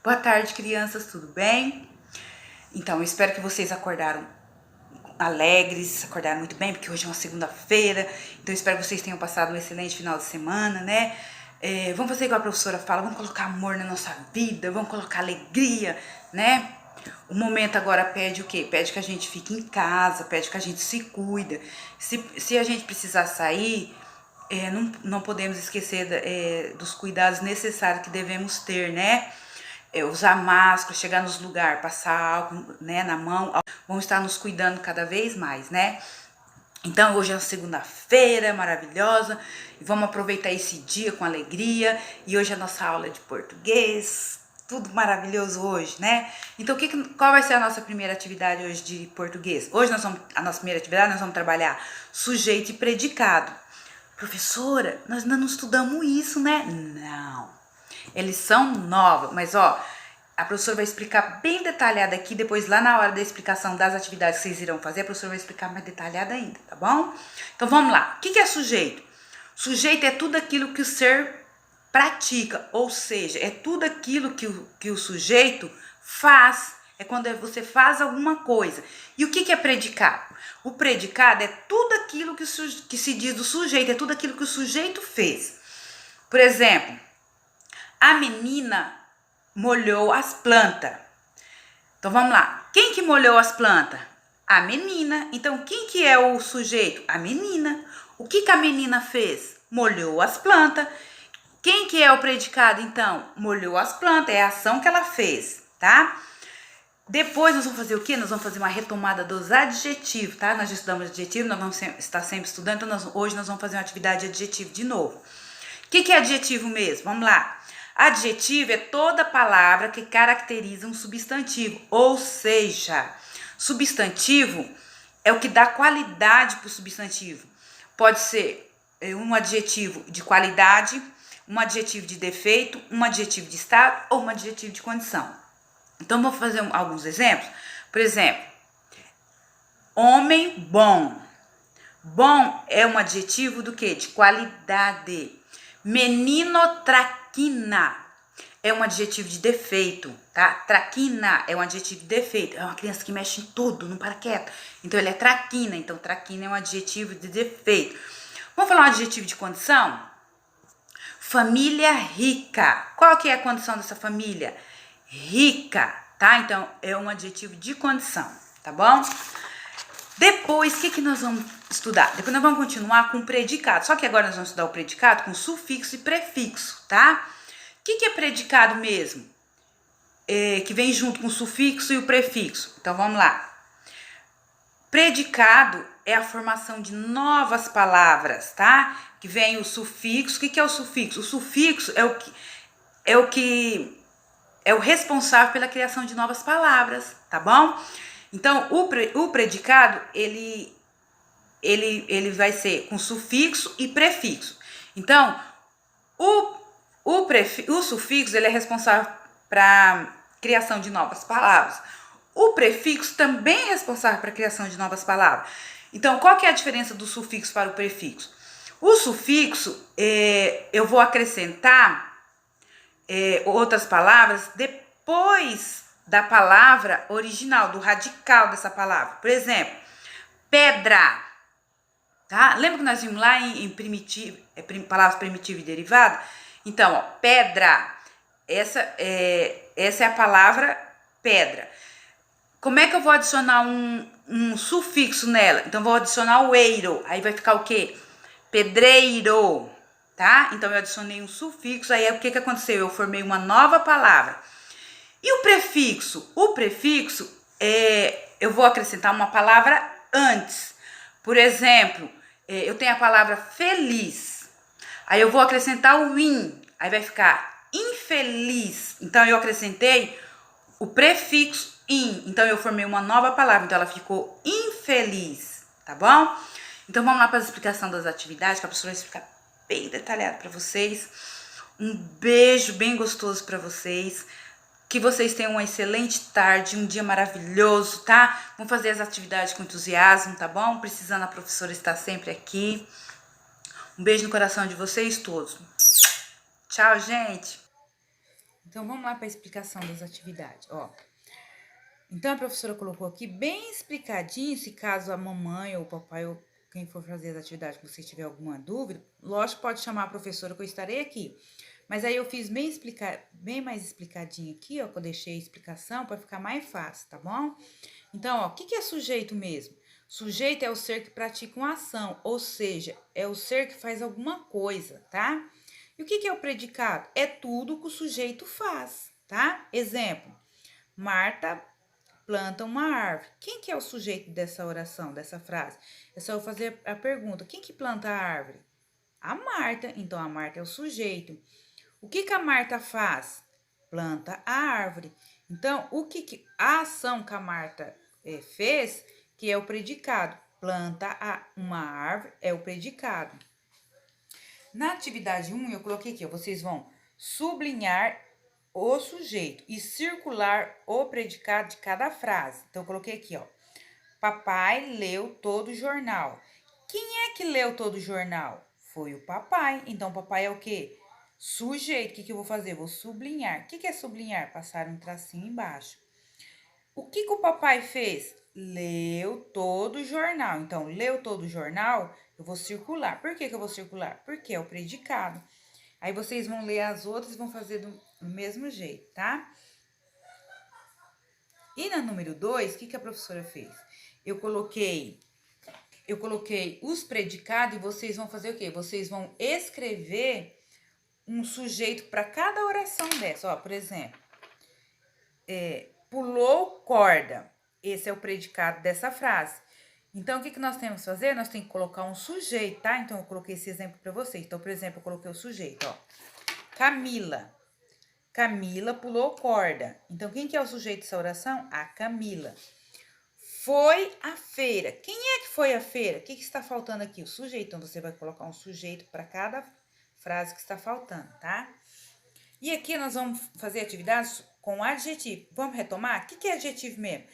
Boa tarde, crianças, tudo bem? Então, eu espero que vocês acordaram alegres, acordaram muito bem, porque hoje é uma segunda-feira. Então, eu espero que vocês tenham passado um excelente final de semana, né? Vamos fazer igual a professora fala, vamos colocar amor na nossa vida, vamos colocar alegria, né? O momento agora pede o quê? Pede que a gente fique em casa, pede que a gente se cuida. Se a gente precisar sair, não podemos esquecer dos cuidados necessários que devemos ter, né? Usar máscara, chegar nos lugares, passar álcool, né, na mão, vamos estar nos cuidando cada vez mais, né? Então, hoje é uma segunda-feira maravilhosa e vamos aproveitar esse dia com alegria. E hoje é a nossa aula de português, tudo maravilhoso hoje, né? Então, qual vai ser a nossa primeira atividade hoje de português? Hoje a nossa primeira atividade, nós vamos trabalhar sujeito e predicado. Professora, nós ainda não estudamos isso, né? Não. Eles são novos, mas ó, a professora vai explicar bem detalhada aqui, depois lá na hora da explicação das atividades que vocês irão fazer, a professora vai explicar mais detalhada ainda, tá bom? Então vamos lá, o que é sujeito? Sujeito é tudo aquilo que o ser pratica, ou seja, é tudo aquilo que o sujeito faz, é quando você faz alguma coisa. E o que é predicado? O predicado é tudo aquilo que se diz do sujeito, é tudo aquilo que o sujeito fez. Por exemplo, a menina molhou as plantas. Então vamos lá. Quem que molhou as plantas? A menina. Então quem que é o sujeito? A menina. O que a menina fez? Molhou as plantas. Quem que é o predicado então? Molhou as plantas. É a ação que ela fez, tá? Depois nós vamos fazer o quê? Nós vamos fazer uma retomada dos adjetivos, tá? Nós já estudamos adjetivo, nós vamos estar sempre estudando. Então hoje nós vamos fazer uma atividade de adjetivo de novo. O que é adjetivo mesmo? Vamos lá. Adjetivo é toda palavra que caracteriza um substantivo, ou seja, substantivo é o que dá qualidade para o substantivo. Pode ser um adjetivo de qualidade, um adjetivo de defeito, um adjetivo de estado ou um adjetivo de condição. Então, vou fazer alguns exemplos. Por exemplo, homem bom. Bom é um adjetivo do quê? De qualidade. Menino traquina é um adjetivo de defeito, tá? Traquina é um adjetivo de defeito. É uma criança que mexe em tudo, não para quieto. Então, ele é traquina. Então, traquina é um adjetivo de defeito. Vamos falar um adjetivo de condição? Família rica. Qual que é a condição dessa família? Rica, tá? Então, é um adjetivo de condição, tá bom? Depois, o que nós vamos estudar? Depois nós vamos continuar com o predicado. Só que agora nós vamos estudar o predicado com sufixo e prefixo, tá? O que é predicado mesmo? Que vem junto com o sufixo e o prefixo. Então, vamos lá. Predicado é a formação de novas palavras, tá? Que vem o sufixo. O que é o sufixo? O sufixo é o responsável pela criação de novas palavras, tá bom? Então, o predicado, ele vai ser com sufixo e prefixo. Então, o sufixo, ele é responsável para criação de novas palavras. O prefixo também é responsável para a criação de novas palavras. Então, qual que é a diferença do sufixo para o prefixo? O sufixo, eu vou acrescentar outras palavras depois da palavra original, do radical dessa palavra. Por exemplo, pedra, tá? Lembra que nós vimos lá em primitivo, palavras primitiva e derivada? Então, ó, pedra, essa é a palavra pedra. Como é que eu vou adicionar um sufixo nela? Então, vou adicionar o eiro, aí vai ficar o quê? Pedreiro, tá? Então, eu adicionei um sufixo, aí o que aconteceu? Eu formei uma nova palavra. E o prefixo? O prefixo, eu vou acrescentar uma palavra antes. Por exemplo, eu tenho a palavra feliz. Aí eu vou acrescentar o in. Aí vai ficar infeliz. Então, eu acrescentei o prefixo in. Então, eu formei uma nova palavra. Então, ela ficou infeliz. Tá bom? Então, vamos lá para a explicação das atividades, que a professora vai explicar bem detalhado para vocês. Um beijo bem gostoso para vocês. Que vocês tenham uma excelente tarde, um dia maravilhoso, tá? Vamos fazer as atividades com entusiasmo, tá bom? Precisando, a professora está sempre aqui. Um beijo no coração de vocês todos. Tchau, gente! Então, vamos lá para a explicação das atividades, ó. Então, a professora colocou aqui bem explicadinho, se caso a mamãe ou o papai ou quem for fazer as atividades, se você tiver alguma dúvida, lógico, pode chamar a professora que eu estarei aqui. Mas aí eu fiz bem mais explicadinho aqui, ó, que eu deixei a explicação para ficar mais fácil, tá bom? Então, ó, o que é sujeito mesmo? Sujeito é o ser que pratica uma ação, ou seja, é o ser que faz alguma coisa, tá? E o que é o predicado? É tudo que o sujeito faz, tá? Exemplo, Marta planta uma árvore. Quem que é o sujeito dessa oração, dessa frase? É só eu fazer a pergunta, quem que planta a árvore? A Marta, então a Marta é o sujeito. O que a Marta faz? Planta a árvore. Então, a ação que a Marta fez, que é o predicado. Planta uma árvore é o predicado. Na atividade 1, eu coloquei aqui, ó, vocês vão sublinhar o sujeito e circular o predicado de cada frase. Então, eu coloquei aqui, ó. Papai leu todo o jornal. Quem é que leu todo o jornal? Foi o papai. Então, o papai é o quê? Sujeito. O que eu vou fazer? Vou sublinhar. O que é sublinhar? Passar um tracinho embaixo. O que o papai fez? Leu todo o jornal. Então, leu todo o jornal, eu vou circular. Por que eu vou circular? Porque é o predicado. Aí, vocês vão ler as outras e vão fazer do mesmo jeito, tá? E na número 2, o que a professora fez? Eu coloquei os predicados e vocês vão fazer o quê? Vocês vão escrever um sujeito para cada oração dessa. Ó, por exemplo, pulou corda. Esse é o predicado dessa frase. Então, o que nós temos que fazer? Nós temos que colocar um sujeito, tá? Então, eu coloquei esse exemplo para vocês. Então, por exemplo, eu coloquei o sujeito, ó. Camila. Camila pulou corda. Então, quem que é o sujeito dessa oração? A Camila. Foi à feira. Quem é que foi à feira? O que está faltando aqui? O sujeito. Então, você vai colocar um sujeito para cada frase que está faltando, tá? E aqui nós vamos fazer atividades com adjetivo. Vamos retomar? O que é adjetivo mesmo?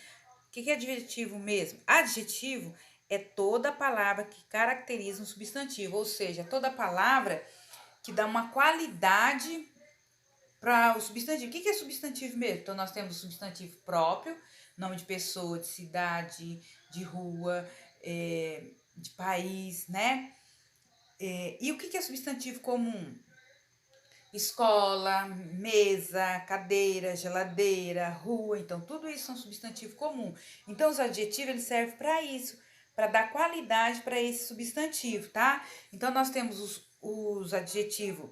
O que é adjetivo mesmo? Adjetivo é toda palavra que caracteriza um substantivo, ou seja, toda palavra que dá uma qualidade para o substantivo. O que é substantivo mesmo? Então, nós temos o substantivo próprio, nome de pessoa, de cidade, de rua, de país, né? E o que é substantivo comum? Escola, mesa, cadeira, geladeira, rua. Então, tudo isso são substantivo comum. Então, os adjetivos, eles servem para isso, para dar qualidade para esse substantivo, tá? Então, nós temos os adjetivos.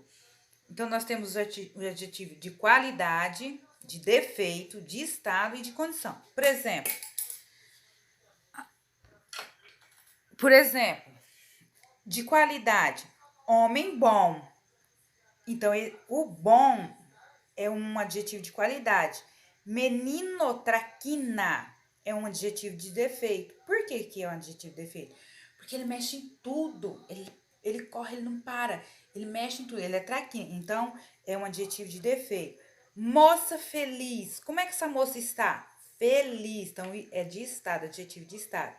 Então, nós temos o adjetivo de qualidade, de defeito, de estado e de condição. Por exemplo, de qualidade, homem bom. Então, o bom é um adjetivo de qualidade. Menino traquina é um adjetivo de defeito. Por que é um adjetivo de defeito? Porque ele mexe em tudo. Ele corre, ele não para. Ele mexe em tudo. Ele é traquina. Então, é um adjetivo de defeito. Moça feliz. Como é que essa moça está? Feliz. Então, é de estado, adjetivo de estado.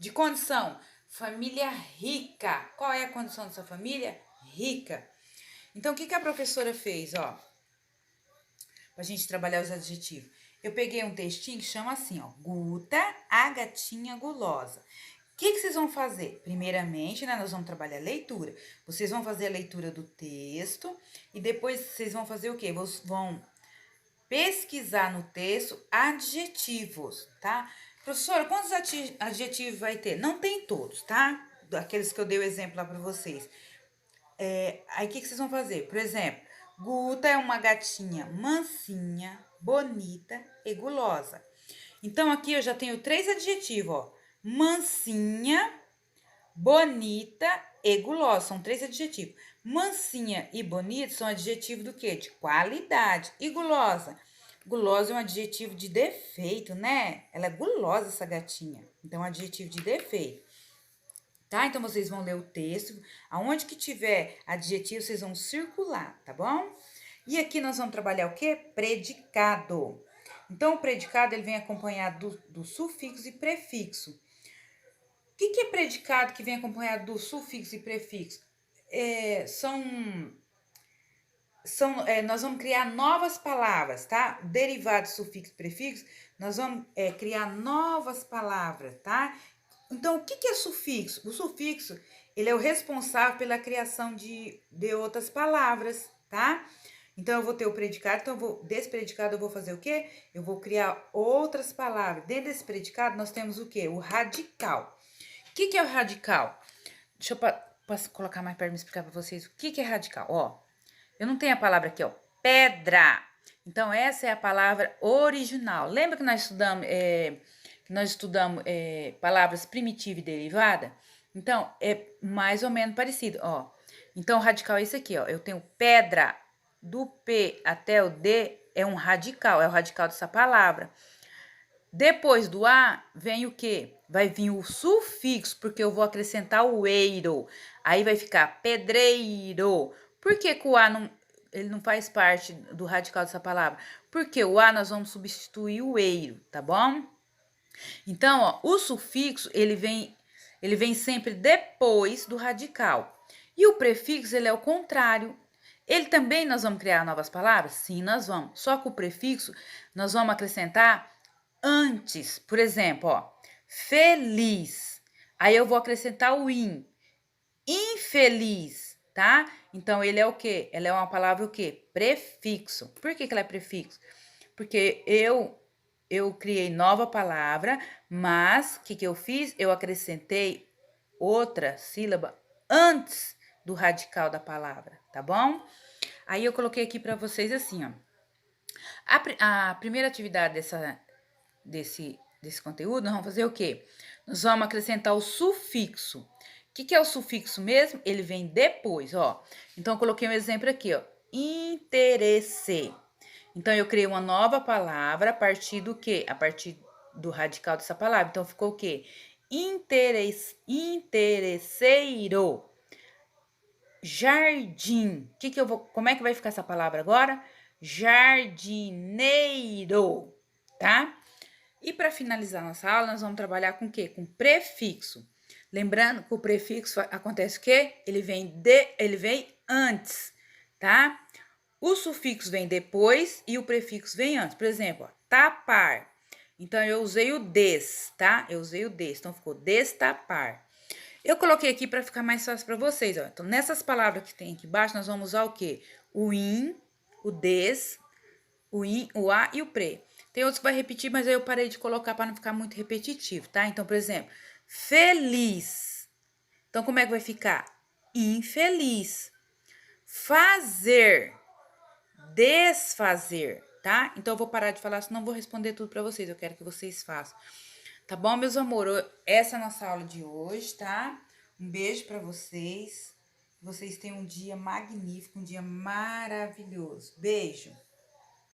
De condição, família rica. Qual é a condição dessa família? Rica. Então, o que a professora fez, ó? Pra gente trabalhar os adjetivos. Eu peguei um textinho que chama assim, ó. Guta, a gatinha gulosa. O que vocês vão fazer? Primeiramente, né, nós vamos trabalhar a leitura. Vocês vão fazer a leitura do texto e depois vocês vão fazer o quê? Vocês vão pesquisar no texto adjetivos, tá? Professora, quantos adjetivos vai ter? Não tem todos, tá? Daqueles que eu dei o exemplo lá pra vocês. Aí, o que vocês vão fazer? Por exemplo, Guta é uma gatinha mansinha, bonita e gulosa. Então, aqui eu já tenho 3 adjetivos, ó. Mansinha, bonita e gulosa. São 3 adjetivos. Mansinha e bonita são adjetivos do quê? De qualidade. E gulosa? Gulosa é um adjetivo de defeito, né? Ela é gulosa, essa gatinha. Então, é um adjetivo de defeito. Tá? Então, vocês vão ler o texto. Aonde que tiver adjetivo, vocês vão circular, tá bom? E aqui nós vamos trabalhar o quê? Predicado. Então, o predicado, ele vem acompanhado do sufixo e prefixo. O que é predicado que vem acompanhado do sufixo e prefixo? São nós vamos criar novas palavras, tá? Derivado, sufixo, prefixo, nós vamos criar novas palavras, tá? Então, o que é sufixo? O sufixo, ele é o responsável pela criação de outras palavras, tá? Então, eu vou ter o predicado, então desse predicado eu vou fazer o quê? Eu vou criar outras palavras. Dentro desse predicado, nós temos o quê? O radical. O que é o radical? Deixa eu posso colocar mais perto e explicar para vocês o que é radical. Ó, eu não tenho a palavra aqui, ó, pedra. Então, essa é a palavra original. Lembra que nós estudamos palavras primitiva e derivada? Então, é mais ou menos parecido, ó. Então, o radical é esse aqui, ó. Eu tenho pedra, do P até o D é um radical, é o radical dessa palavra. Depois do A, vem o quê? Vai vir o sufixo, porque eu vou acrescentar o eiro. Aí vai ficar pedreiro. Por que o A ele não faz parte do radical dessa palavra? Porque o A nós vamos substituir o eiro, tá bom? Então, ó, o sufixo, ele vem sempre depois do radical. E o prefixo, ele é o contrário. Ele também nós vamos criar novas palavras? Sim, nós vamos. Só que o prefixo, nós vamos acrescentar antes. Por exemplo, ó, feliz. Aí eu vou acrescentar o in. Infeliz, tá? Então, ele é o quê? Ele é uma palavra o quê? Prefixo. Por que ela é prefixo? Porque eu criei nova palavra, mas o que eu fiz? Eu acrescentei outra sílaba antes do radical da palavra, tá bom? Aí eu coloquei aqui para vocês assim, ó. A primeira atividade desse conteúdo, nós vamos fazer o quê? Nós vamos acrescentar o sufixo. O que é o sufixo mesmo? Ele vem depois, ó. Então, eu coloquei um exemplo aqui, ó. Interesse. Então, eu criei uma nova palavra a partir do quê? A partir do radical dessa palavra. Então, ficou o quê? Interesseiro. Jardim. Como é que vai ficar essa palavra agora? Jardineiro, tá? E para finalizar nossa aula, nós vamos trabalhar com o quê? Com prefixo. Lembrando que o prefixo acontece o quê? Ele vem antes, tá? O sufixo vem depois e o prefixo vem antes. Por exemplo, ó, tapar. Então, eu usei o des, tá? Eu usei o des, então ficou destapar. Eu coloquei aqui para ficar mais fácil para vocês, ó. Então, nessas palavras que tem aqui embaixo, nós vamos usar o quê? O in, o des, o in, o a e o pre. Tem outros que vai repetir, mas aí eu parei de colocar para não ficar muito repetitivo, tá? Então, por exemplo, feliz. Então, como é que vai ficar? Infeliz. Fazer. Desfazer, tá? Então, eu vou parar de falar, senão eu vou responder tudo para vocês. Eu quero que vocês façam. Tá bom, meus amores? Essa é a nossa aula de hoje, tá? Um beijo para vocês. Vocês tenham um dia magnífico, um dia maravilhoso. Beijo!